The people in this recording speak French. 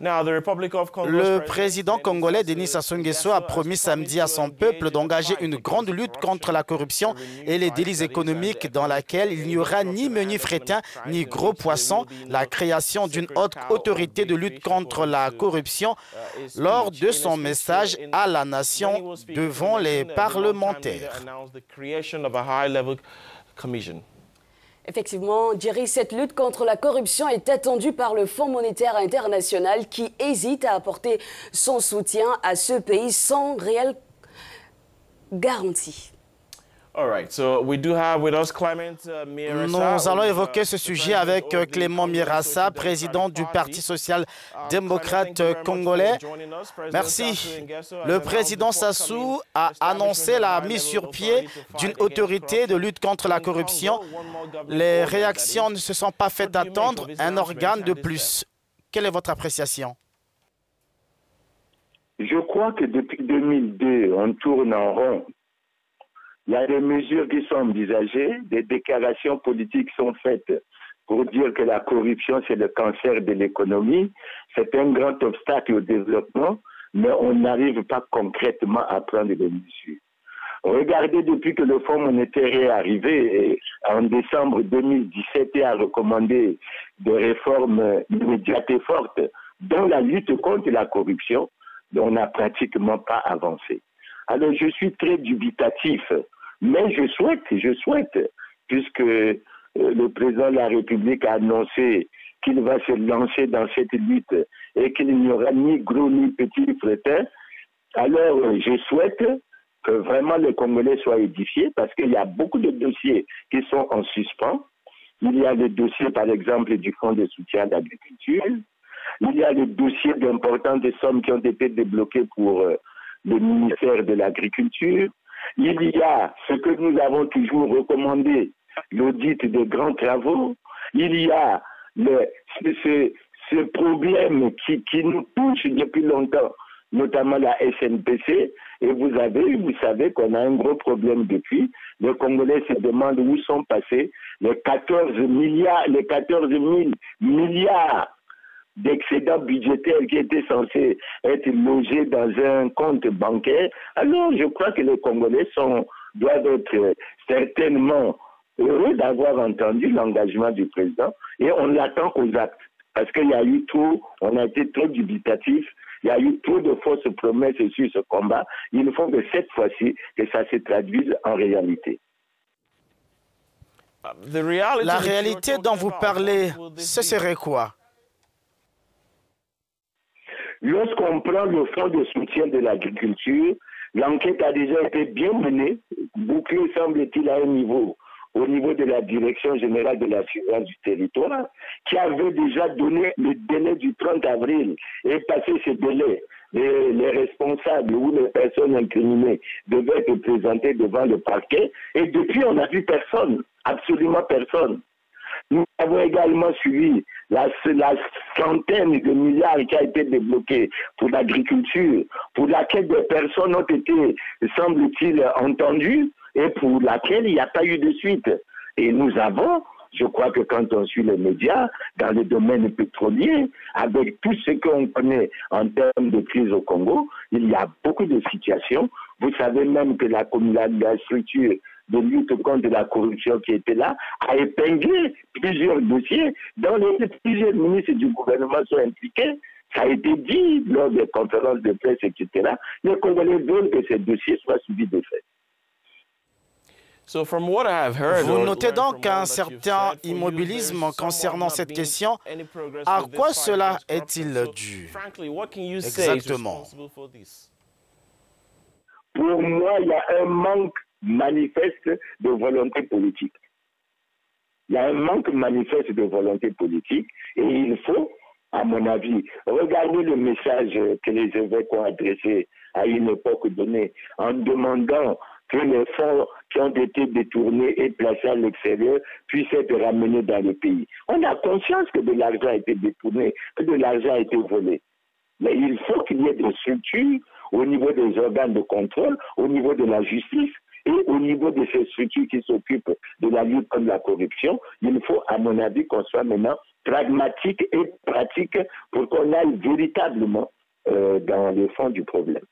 Le président congolais Denis Sassou Nguesso a promis samedi à son peuple d'engager une grande lutte contre la corruption et les délits économiques dans laquelle il n'y aura ni menu frétin ni gros poissons, la création d'une haute autorité de lutte contre la corruption lors de son message à la nation devant les parlementaires. Effectivement, Jerry, cette lutte contre la corruption est attendue par le Fonds monétaire international qui hésite à apporter son soutien à ce pays sans réelle garantie. Nous allons évoquer ce sujet avec Clément Mirassa, président du Parti social-démocrate congolais. Merci. Le président Sassou a annoncé la mise sur pied d'une autorité de lutte contre la corruption. Les réactions ne se sont pas faites attendre. Un organe de plus. Quelle est votre appréciation? Je crois que depuis 2002, on tourne en rond. Il y a des mesures qui sont envisagées, des déclarations politiques sont faites pour dire que la corruption, c'est le cancer de l'économie. C'est un grand obstacle au développement, mais on n'arrive pas concrètement à prendre des mesures. Regardez, depuis que le Fonds monétaire est arrivé en décembre 2017 et a recommandé des réformes immédiates et fortes, dont la lutte contre la corruption, on n'a pratiquement pas avancé. Alors je suis très dubitatif. Mais je souhaite, puisque le président de la République a annoncé qu'il va se lancer dans cette lutte et qu'il n'y aura ni gros ni petits frétins, alors je souhaite que vraiment les Congolais soient édifiés parce qu'il y a beaucoup de dossiers qui sont en suspens. Il y a le dossier, par exemple, du Fonds de soutien à l'agriculture. Il y a le dossier d'importantes sommes qui ont été débloquées pour le ministère de l'Agriculture. Il y a ce que nous avons toujours recommandé, l'audit des grands travaux. Il y a ce problème qui nous touche depuis longtemps, notamment la SNPC. Et vous savez qu'on a un gros problème depuis. Les Congolais se demandent où sont passés les 14 000 milliards d'excédents budgétaires qui étaient censés être logés dans un compte bancaire. Alors, je crois que les Congolais doivent être certainement heureux d'avoir entendu l'engagement du président et on l'attend aux actes. Parce qu'il y a eu on a été trop dubitatif, il y a eu trop de fausses promesses sur ce combat. Il faut que cette fois-ci, que ça se traduise en réalité. La réalité dont vous parlez, ce serait quoi? Lorsqu'on prend le fonds de soutien de l'agriculture, l'enquête a déjà été bien menée, bouclée semble-t-il à un niveau, au niveau de la Direction générale de la surveillance du territoire, qui avait déjà donné le délai du 30 avril et passé ce délai. Les responsables ou les personnes incriminées devaient être présentées devant le parquet et depuis on n'a vu personne, absolument personne. Nous avons également suivi la centaine de milliards qui a été débloquée pour l'agriculture, pour laquelle des personnes ont été, semble-t-il, entendues et pour laquelle il n'y a pas eu de suite. Et nous avons, je crois que quand on suit les médias, dans le domaine pétrolier, avec tout ce qu'on connaît en termes de crise au Congo, il y a beaucoup de situations. Vous savez même que la structure de lutte contre la corruption qui était là a épinglé plusieurs dossiers dans lesquels plusieurs ministres du gouvernement sont impliqués. Ça a été dit lors des conférences de presse, etc. Les Congolais veulent que ces dossiers soient suivis de fait. Vous notez donc un certain immobilisme concernant cette question. À quoi cela est-il dû? Exactement. Pour moi, il y a un manque manifeste de volonté politique. Il y a un manque manifeste de volonté politique et il faut, à mon avis, regarder le message que les évêques ont adressé à une époque donnée en demandant que les fonds qui ont été détournés et placés à l'extérieur puissent être ramenés dans le pays. On a conscience que de l'argent a été détourné, que de l'argent a été volé. Mais il faut qu'il y ait des structures au niveau des organes de contrôle, au niveau de la justice et au niveau de ces structures qui s'occupent de la lutte contre la corruption. Il faut, à mon avis, qu'on soit maintenant pragmatique et pratique pour qu'on aille véritablement dans le fond du problème.